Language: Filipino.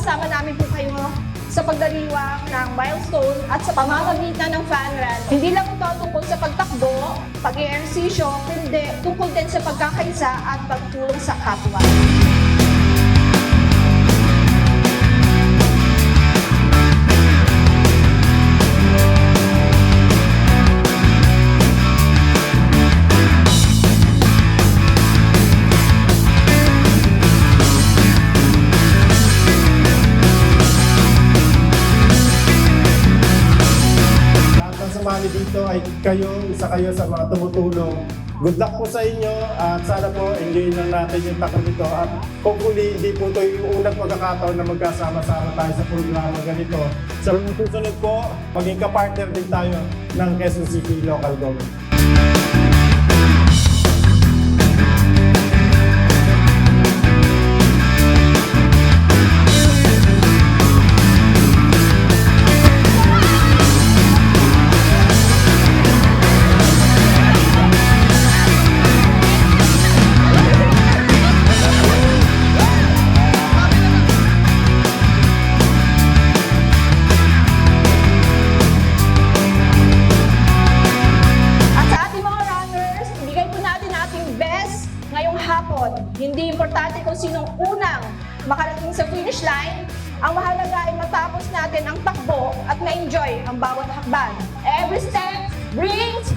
Isasama namin po kayo sa pagdiriwang ng milestone at sa pamamagitan ng fun run. Hindi lang ito tungkol sa pagtakbo, pag-eehersisyo, kundi tungkol din sa pagkakaisa at pagtulong sa kapwa. Sumali dito ay isa kayo sa mga tumutulong. Good luck po sa inyo at sana po enjoy lang natin yung takbo nito at hopefully hindi po ito yung unang pagkakataon na magkasama-sama tayo sa programa ganito. Sa susunod po, maging ka-partner din tayo ng Quezon City Local Government. Hindi importante kung sinong unang makarating sa finish line, ang mahalaga ay matapos natin ang takbo at ma-enjoy ang bawat hakbang. Every step brings